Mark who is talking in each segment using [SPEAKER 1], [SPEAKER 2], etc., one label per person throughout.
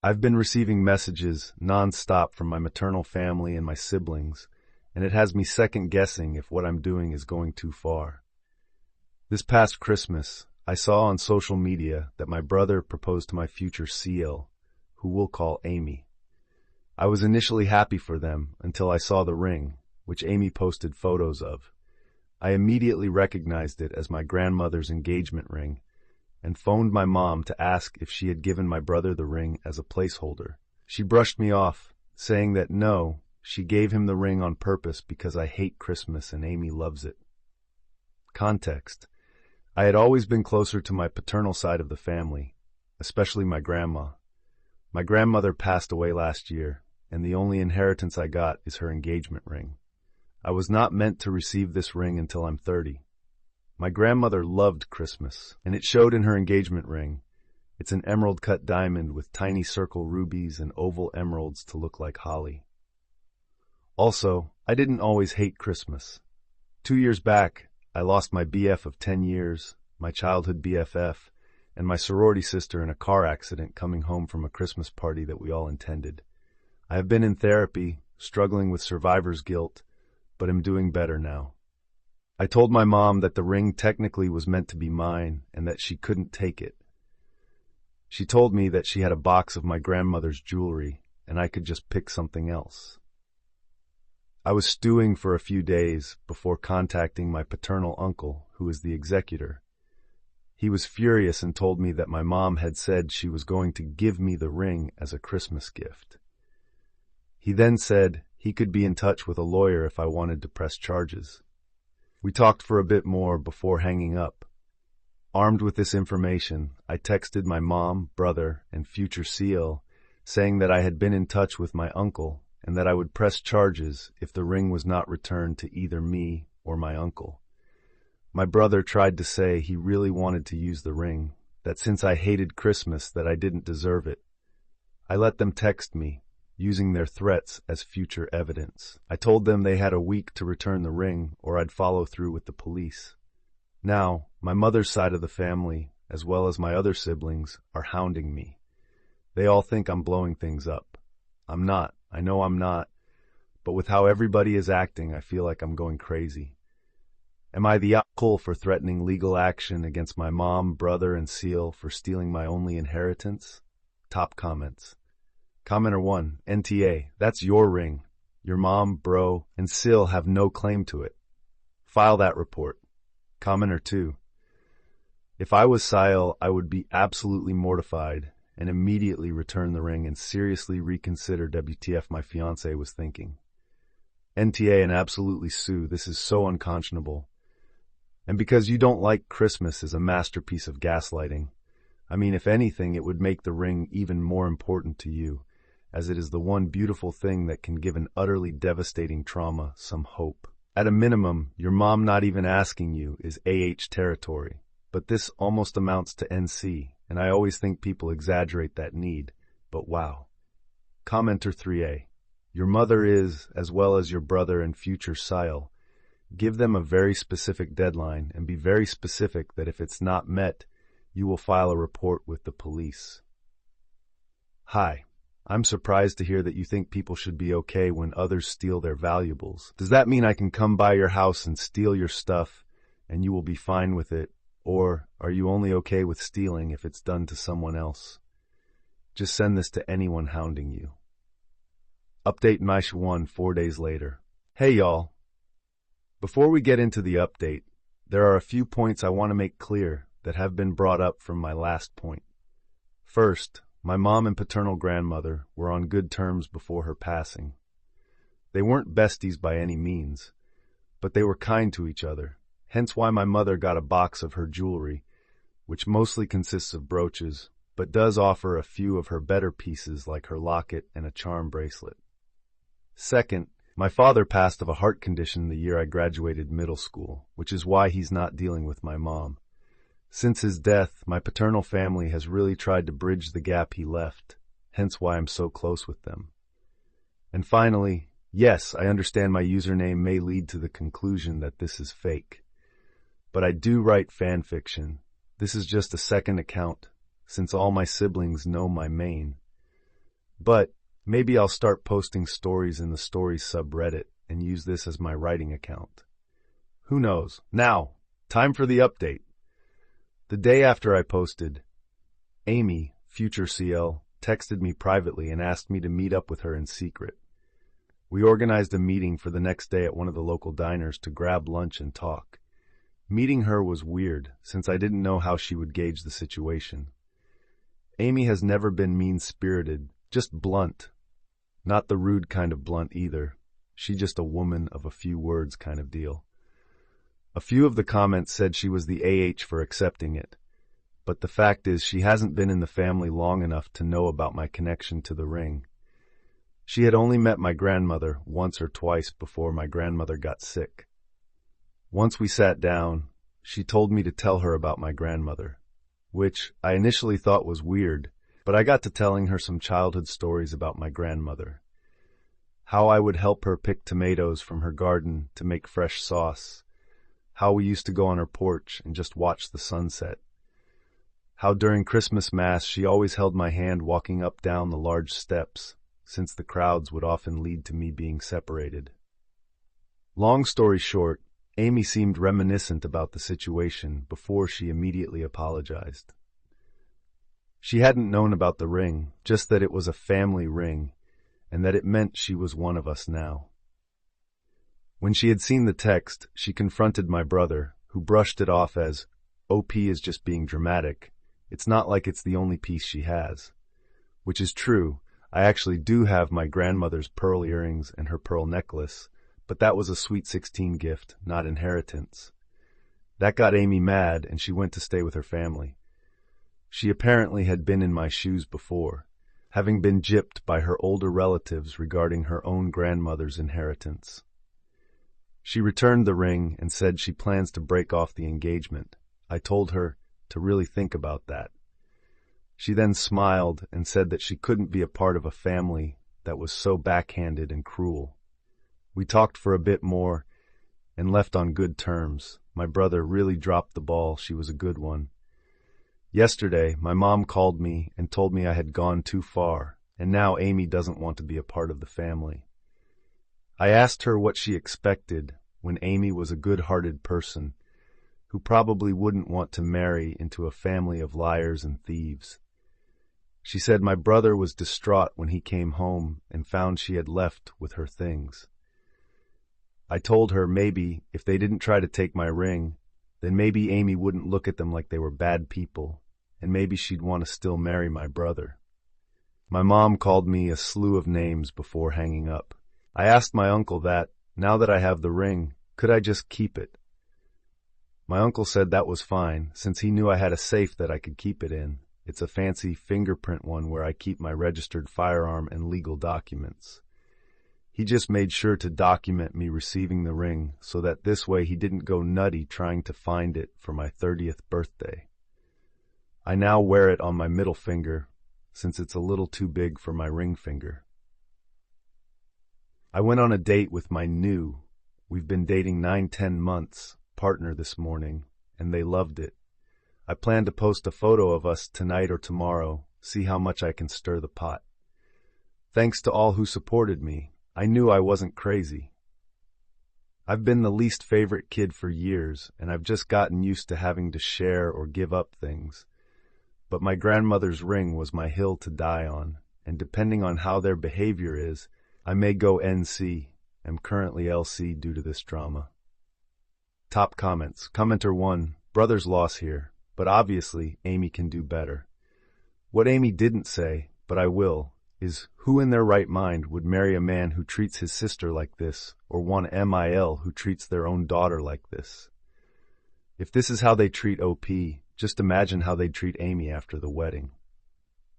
[SPEAKER 1] I've been receiving messages non-stop from my maternal family and my siblings, and it has me second-guessing if what I'm doing is going too far. This past Christmas, I saw on social media that my brother proposed to my future CL, who we'll call Amy. I was initially happy for them until I saw the ring, which Amy posted photos of. I immediately recognized it as my grandmother's engagement ring and phoned my mom to ask if she had given my brother the ring as a placeholder. She brushed me off, saying that no, she gave him the ring on purpose because I hate Christmas and Amy loves it. Context: I had always been closer to my paternal side of the family, especially my grandma. My grandmother passed away last year, and the only inheritance I got is her engagement ring. I was not meant to receive this ring until I'm 30. My grandmother loved Christmas, and it showed in her engagement ring. It's an emerald-cut diamond with tiny circle rubies and oval emeralds to look like holly. Also, I didn't always hate Christmas. 2 years back, I lost my BF of 10 years, my childhood BFF, and my sorority sister in a car accident coming home from a Christmas party that we all attended. I have been in therapy, struggling with survivor's guilt, but am doing better now. I told my mom that the ring technically was meant to be mine and that she couldn't take it. She told me that she had a box of my grandmother's jewelry and I could just pick something else. I was stewing for a few days before contacting my paternal uncle, who is the executor. He was furious and told me that my mom had said she was going to give me the ring as a Christmas gift. He then said he could be in touch with a lawyer if I wanted to press charges. We talked for a bit more before hanging up. Armed with this information, I texted my mom, brother, and future CL, saying that I had been in touch with my uncle and that I would press charges if the ring was not returned to either me or my uncle. My brother tried to say he really wanted to use the ring, that since I hated Christmas that I didn't deserve it. I let them text me, using their threats as future evidence. I told them they had a week to return the ring or I'd follow through with the police. Now, my mother's side of the family, as well as my other siblings, are hounding me. They all think I'm blowing things up. I'm not. I know I'm not. But with how everybody is acting, I feel like I'm going crazy. Am I the asshole for threatening legal action against my mom, brother, and Seal for stealing my only inheritance? Top comments. Commenter 1, NTA, that's your ring. Your mom, bro, and Sil have no claim to it. File that report. Commenter 2, if I was Sil, I would be absolutely mortified and immediately return the ring and seriously reconsider WTF my fiancé was thinking. NTA and absolutely sue, this is so unconscionable. And because you don't like Christmas is a masterpiece of gaslighting. I mean, if anything, it would make the ring even more important to you, as it is the one beautiful thing that can give an utterly devastating trauma some hope. At a minimum, your mom not even asking you is AH territory, but this almost amounts to NC, and I always think people exaggerate that need, but wow. Commenter 3A, your mother is, as well as your brother and future Sil, give them a very specific deadline and be very specific that if it's not met, you will file a report with the police. Hi. I'm surprised to hear that you think people should be okay when others steal their valuables. Does that mean I can come by your house and steal your stuff and you will be fine with it? Or are you only okay with stealing if it's done to someone else? Just send this to anyone hounding you. Update Mesh 1 4 days later. Hey y'all. Before we get into the update, there are a few points I want to make clear that have been brought up from my last point. First, my mom and paternal grandmother were on good terms before her passing. They weren't besties by any means, but they were kind to each other, hence why my mother got a box of her jewelry, which mostly consists of brooches, but does offer a few of her better pieces like her locket and a charm bracelet. Second, my father passed of a heart condition the year I graduated middle school, which is why he's not dealing with my mom. Since his death, my paternal family has really tried to bridge the gap he left, hence why I'm so close with them. And finally, yes, I understand my username may lead to the conclusion that this is fake. But I do write fan fiction. This is just a second account, since all my siblings know my main. But maybe I'll start posting stories in the stories subreddit and use this as my writing account. Who knows? Now, time for the update. The day after I posted, Amy, future CL, texted me privately and asked me to meet up with her in secret. We organized a meeting for the next day at one of the local diners to grab lunch and talk. Meeting her was weird, since I didn't know how she would gauge the situation. Amy has never been mean-spirited, just blunt. Not the rude kind of blunt either. She just a woman of a few words kind of deal. A few of the comments said she was the AH for accepting it, but the fact is she hasn't been in the family long enough to know about my connection to the ring. She had only met my grandmother once or twice before my grandmother got sick. Once we sat down, she told me to tell her about my grandmother, which I initially thought was weird, but I got to telling her some childhood stories about my grandmother. How I would help her pick tomatoes from her garden to make fresh sauce. How we used to go on her porch and just watch the sunset. How during Christmas Mass she always held my hand walking up down the large steps, since the crowds would often lead to me being separated. Long story short, Amy seemed reminiscent about the situation before she immediately apologized. She hadn't known about the ring, just that it was a family ring, and that it meant she was one of us now. When she had seen the text, she confronted my brother, who brushed it off as, OP is just being dramatic. It's not like it's the only piece she has. Which is true. I actually do have my grandmother's pearl earrings and her pearl necklace, but that was a Sweet 16 gift, not inheritance. That got Amy mad, and she went to stay with her family. She apparently had been in my shoes before, having been gypped by her older relatives regarding her own grandmother's inheritance. She returned the ring and said she plans to break off the engagement. I told her to really think about that. She then smiled and said that she couldn't be a part of a family that was so backhanded and cruel. We talked for a bit more and left on good terms. My brother really dropped the ball. She was a good one. Yesterday, my mom called me and told me I had gone too far, and now Amy doesn't want to be a part of the family. I asked her what she expected when Amy was a good-hearted person who probably wouldn't want to marry into a family of liars and thieves. She said my brother was distraught when he came home and found she had left with her things. I told her maybe if they didn't try to take my ring, then maybe Amy wouldn't look at them like they were bad people, and maybe she'd want to still marry my brother. My mom called me a slew of names before hanging up. I asked my uncle that, now that I have the ring, could I just keep it? My uncle said that was fine, since he knew I had a safe that I could keep it in. It's a fancy fingerprint one where I keep my registered firearm and legal documents. He just made sure to document me receiving the ring so that this way he didn't go nutty trying to find it for my 30th birthday. I now wear it on my middle finger, since it's a little too big for my ring finger. I went on a date with my we've been dating 9-10 months, partner this morning, and they loved it. I plan to post a photo of us tonight or tomorrow, see how much I can stir the pot. Thanks to all who supported me. I knew I wasn't crazy. I've been the least favorite kid for years, and I've just gotten used to having to share or give up things. But my grandmother's ring was my hill to die on, and depending on how their behavior is, I may go NC. Am currently LC due to this drama. Top comments. Commenter 1, brother's loss here, but obviously Amy can do better. What Amy didn't say, but I will, is who in their right mind would marry a man who treats his sister like this, or one MIL who treats their own daughter like this? If this is how they treat OP, just imagine how they'd treat Amy after the wedding.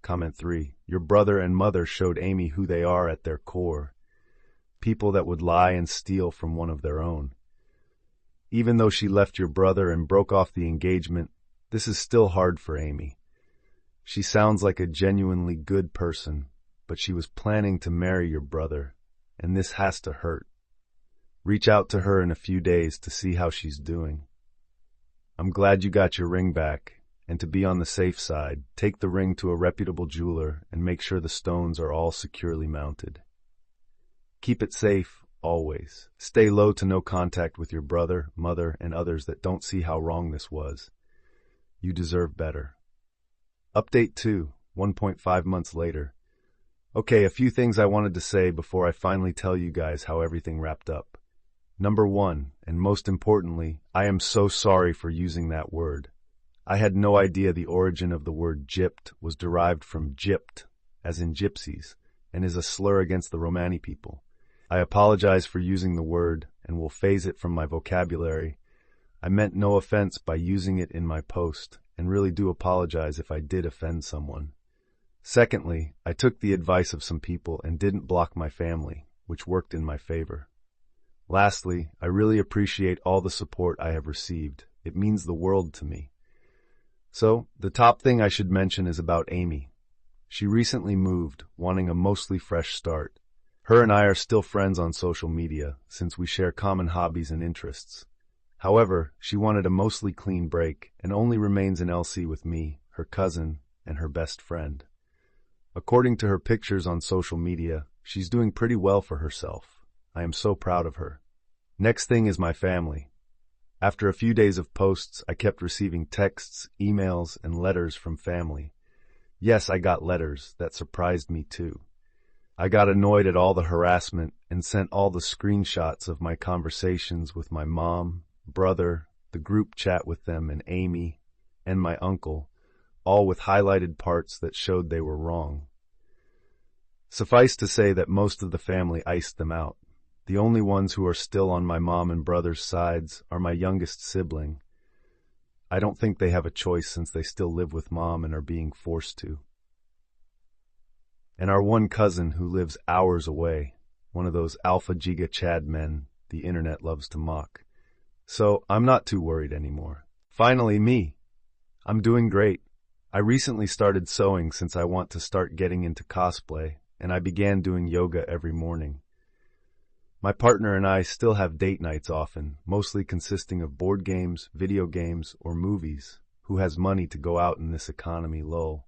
[SPEAKER 1] Comment 3, your brother and mother showed Amy who they are at their core. People that would lie and steal from one of their own. Even though she left your brother and broke off the engagement, this is still hard for Amy. She sounds like a genuinely good person, but she was planning to marry your brother, and this has to hurt. Reach out to her in a few days to see how she's doing. I'm glad you got your ring back, and to be on the safe side, take the ring to a reputable jeweler and make sure the stones are all securely mounted. Keep it safe, always. Stay low to no contact with your brother, mother, and others that don't see how wrong this was. You deserve better. Update 2, 1.5 months later. Okay, a few things I wanted to say before I finally tell you guys how everything wrapped up. Number 1, and most importantly, I am so sorry for using that word. I had no idea the origin of the word gypped was derived from gypped, as in gypsies, and is a slur against the Romani people. I apologize for using the word and will phase it from my vocabulary. I meant no offense by using it in my post, and really do apologize if I did offend someone. Secondly, I took the advice of some people and didn't block my family, which worked in my favor. Lastly, I really appreciate all the support I have received. It means the world to me. So, the top thing I should mention is about Amy. She recently moved, wanting a mostly fresh start. Her and I are still friends on social media, since we share common hobbies and interests. However, she wanted a mostly clean break, and only remains in LC with me, her cousin, and her best friend. According to her pictures on social media, she's doing pretty well for herself. I am so proud of her. Next thing is my family. After a few days of posts, I kept receiving texts, emails, and letters from family. Yes, I got letters. That surprised me too. I got annoyed at all the harassment and sent all the screenshots of my conversations with my mom, brother, the group chat with them, and Amy, and my uncle, all with highlighted parts that showed they were wrong. Suffice to say that most of the family iced them out. The only ones who are still on my mom and brother's sides are my youngest sibling. I don't think they have a choice since they still live with mom and are being forced to. And our one cousin who lives hours away, one of those alpha giga Chad men the internet loves to mock. So I'm not too worried anymore. Finally, me. I'm doing great. I recently started sewing since I want to start getting into cosplay, and I began doing yoga every morning. My partner and I still have date nights often, mostly consisting of board games, video games, or movies. Who has money to go out in this economy lull?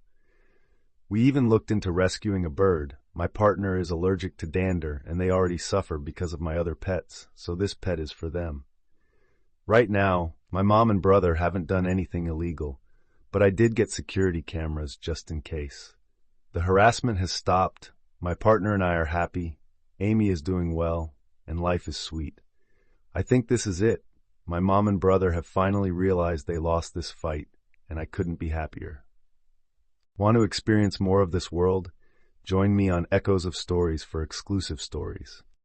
[SPEAKER 1] We even looked into rescuing a bird. My partner is allergic to dander, and they already suffer because of my other pets, so this pet is for them. Right now, my mom and brother haven't done anything illegal, but I did get security cameras just in case. The harassment has stopped, my partner and I are happy, Amy is doing well, and life is sweet. I think this is it. My mom and brother have finally realized they lost this fight, and I couldn't be happier. Want to experience more of this world? Join me on Echoes of Stories for exclusive stories.